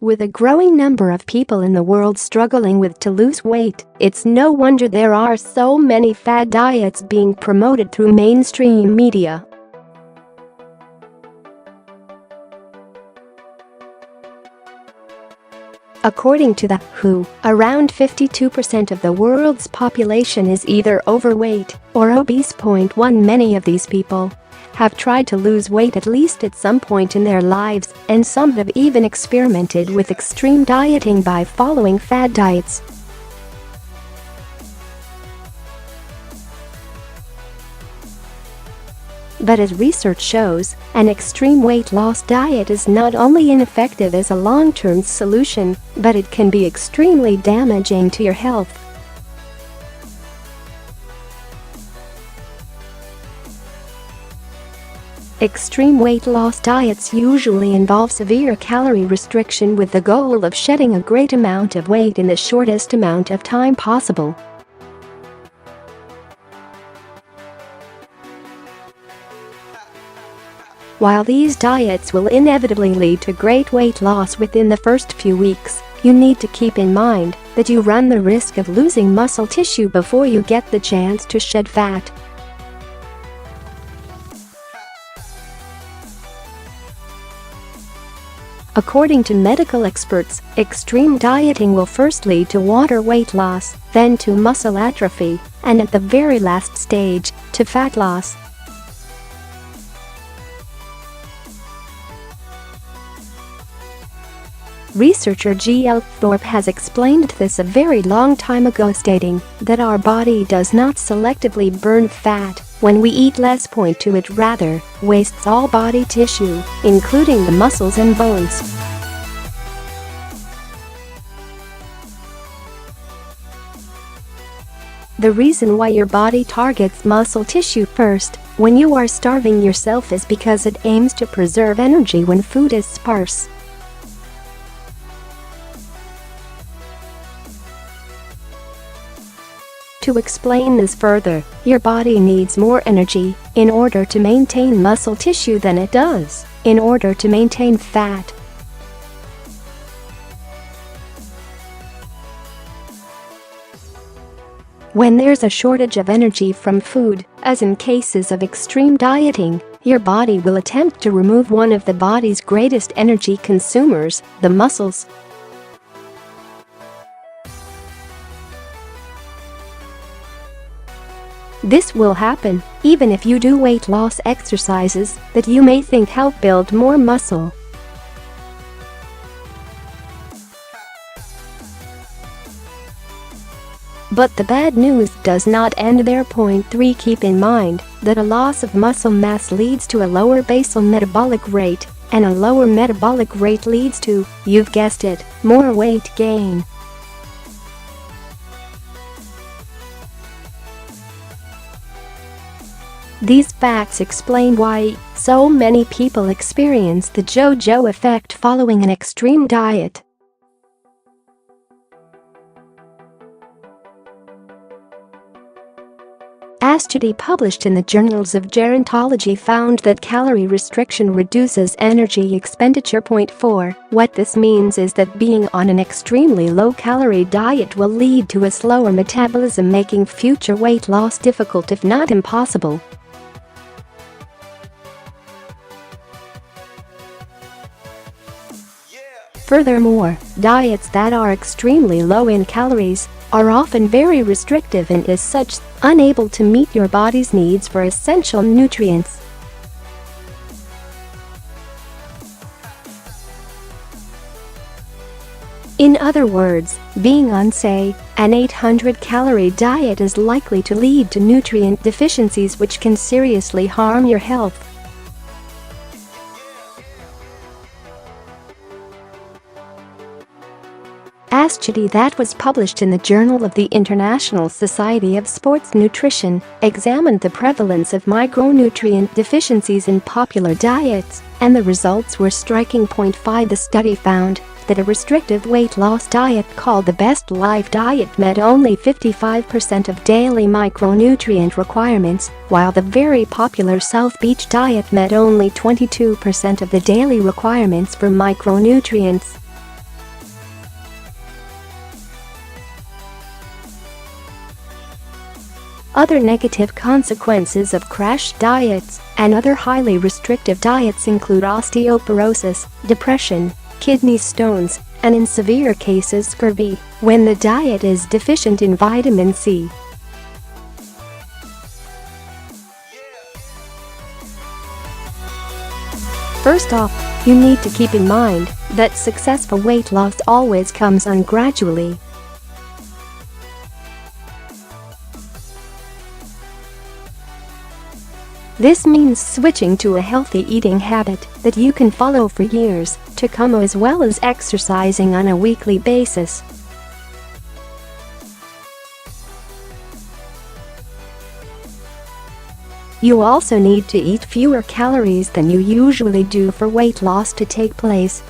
With a growing number of people in the world struggling to lose weight, it's no wonder there are so many fad diets being promoted through mainstream media. According to the WHO, around 52% of the world's population is either overweight or obese. Many of these people have tried to lose weight at least at some point in their lives, and some have even experimented with extreme dieting by following fad diets. But as research shows, an extreme weight loss diet is not only ineffective as a long-term solution, but it can be extremely damaging to your health. Extreme weight loss diets usually involve severe calorie restriction with the goal of shedding a great amount of weight in the shortest amount of time possible. While these diets will inevitably lead to great weight loss within the first few weeks, you need to keep in mind that you run the risk of losing muscle tissue before you get the chance to shed fat. According to medical experts, extreme dieting will first lead to water weight loss, then to muscle atrophy, and at the very last stage, to fat loss. Researcher G.L. Thorpe has explained this a very long time ago, stating that our body does not selectively burn fat when we eat less. It rather wastes all body tissue, including the muscles and bones. The reason why your body targets muscle tissue first when you are starving yourself is because it aims to preserve energy when food is sparse. To explain this further, your body needs more energy in order to maintain muscle tissue than it does in order to maintain fat. When there's a shortage of energy from food, as in cases of extreme dieting, your body will attempt to remove one of the body's greatest energy consumers, the muscles. This will happen even if you do weight loss exercises that you may think help build more muscle. But the bad news does not end there. 3. Keep in mind that a loss of muscle mass leads to a lower basal metabolic rate, and a lower metabolic rate leads to, you've guessed it, more weight gain. These facts explain why so many people experience the JoJo effect following an extreme diet. A study published in the Journals of Gerontology found that calorie restriction reduces energy expenditure. 4. What this means is that being on an extremely low-calorie diet will lead to a slower metabolism, making future weight loss difficult if not impossible. Furthermore, diets that are extremely low in calories are often very restrictive and as such, unable to meet your body's needs for essential nutrients. In other words, being on, say, an 800-calorie diet is likely to lead to nutrient deficiencies which can seriously harm your health. A study that was published in the Journal of the International Society of Sports Nutrition examined the prevalence of micronutrient deficiencies in popular diets, and the results were striking. 5. The study found that a restrictive weight loss diet called the Best Life diet met only 55% of daily micronutrient requirements, while the very popular South Beach diet met only 22% of the daily requirements for micronutrients. Other negative consequences of crash diets and other highly restrictive diets include osteoporosis, depression, kidney stones, and in severe cases scurvy, when the diet is deficient in vitamin C. First off, you need to keep in mind that successful weight loss always comes on gradually. This means switching to a healthy eating habit that you can follow for years to come, as well as exercising on a weekly basis. You also need to eat fewer calories than you usually do for weight loss to take place.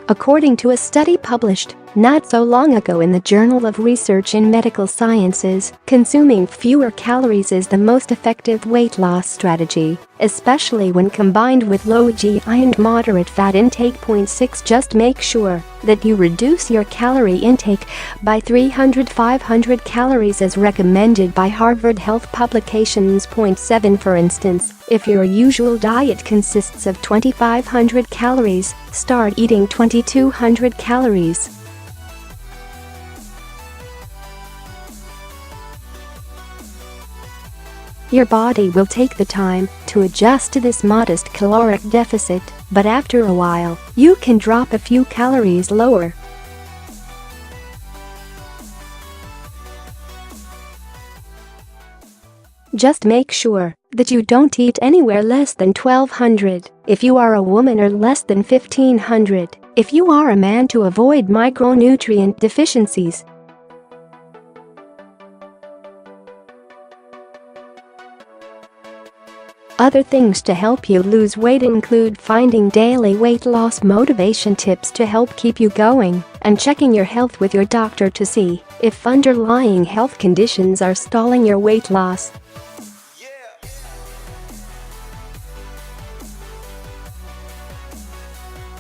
According to a study published not so long ago in the Journal of Research in Medical Sciences, consuming fewer calories is the most effective weight loss strategy, especially when combined with low GI and moderate fat intake. 6 Just make sure that you reduce your calorie intake by 300-500 calories as recommended by Harvard Health Publications.7. For instance, if your usual diet consists of 2,500 calories, start eating 2,200 calories. Your body will take the time to adjust to this modest caloric deficit, but after a while, you can drop a few calories lower. Just make sure that you don't eat anywhere less than 1,200 if you are a woman, or less than 1,500 if you are a man, to avoid micronutrient deficiencies. Other things to help you lose weight include finding daily weight loss motivation tips to help keep you going, and checking your health with your doctor to see if underlying health conditions are stalling your weight loss.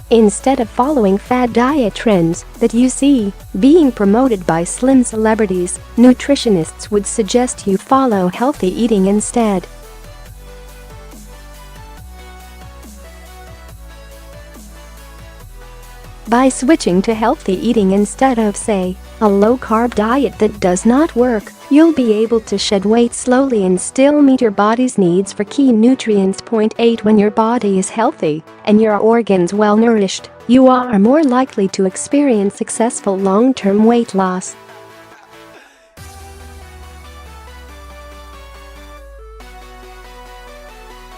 Instead of following fad diet trends that you see being promoted by slim celebrities, nutritionists would suggest you follow healthy eating instead. By switching to healthy eating instead of, say, a low-carb diet that does not work, you'll be able to shed weight slowly and still meet your body's needs for key nutrients. 8 When your body is healthy and your organs well-nourished, you are more likely to experience successful long-term weight loss.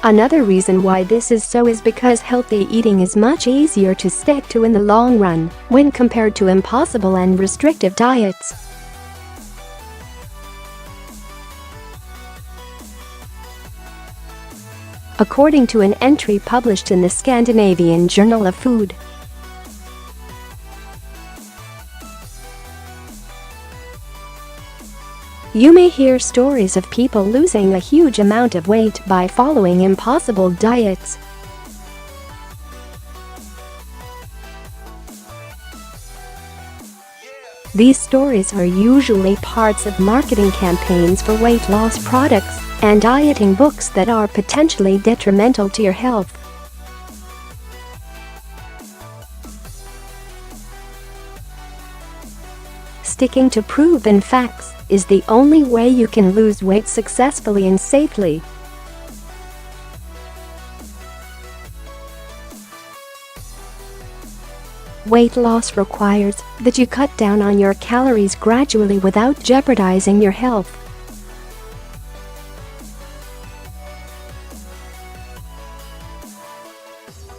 Another reason why this is so is because healthy eating is much easier to stick to in the long run when compared to impossible and restrictive diets. According to an entry published in the Scandinavian Journal of Food, you may hear stories of people losing a huge amount of weight by following impossible diets. These stories are usually parts of marketing campaigns for weight loss products and dieting books that are potentially detrimental to your health. Sticking to proven facts is the only way you can lose weight successfully and safely. Weight loss requires that you cut down on your calories gradually without jeopardizing your health.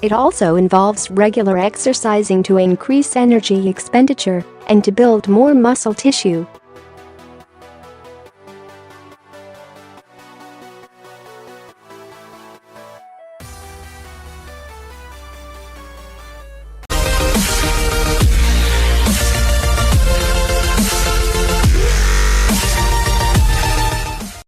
It also involves regular exercising to increase energy expenditure and to build more muscle tissue,